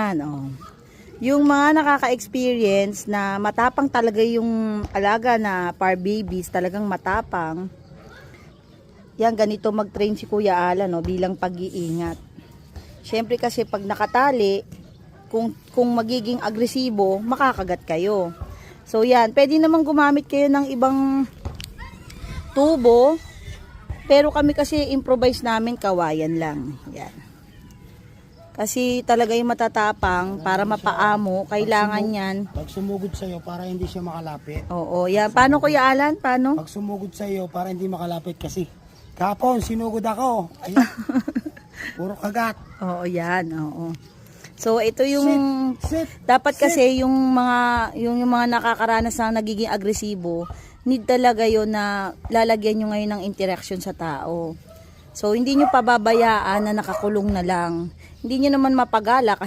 Yan, oh. Yung mga nakaka-experience na matapang talaga yung alaga na par babies, talagang matapang. Yan, ganito mag-train si Kuya Alan, no, bilang pag-iingat. Syempre kasi pag nakatali, kung magiging agresibo, makakagat kayo. So yan, pwede naman gumamit kayo ng ibang tubo. Pero kami kasi improvise namin kawayan lang. Yan. Kasi talaga yung matatapang para mapaamo, kailangan yan. Pag sumugod sa iyo para hindi siya makalapit. Oo, yan. Paano Kuya Alan? Paano? Pag sumugod sa iyo para hindi makalapit kasi kapon sinugod ako. Ayun. Puro kagat. Oo, yan. Oo. So ito yung Sit. dapat kasi yung mga nakakaranas na nagiging agresibo, need talaga yon na lalagyan nyo ngayon ng interaction sa tao. So hindi nyo pababayaan na nakakulong na lang. Hindi nyo naman mapagala kasi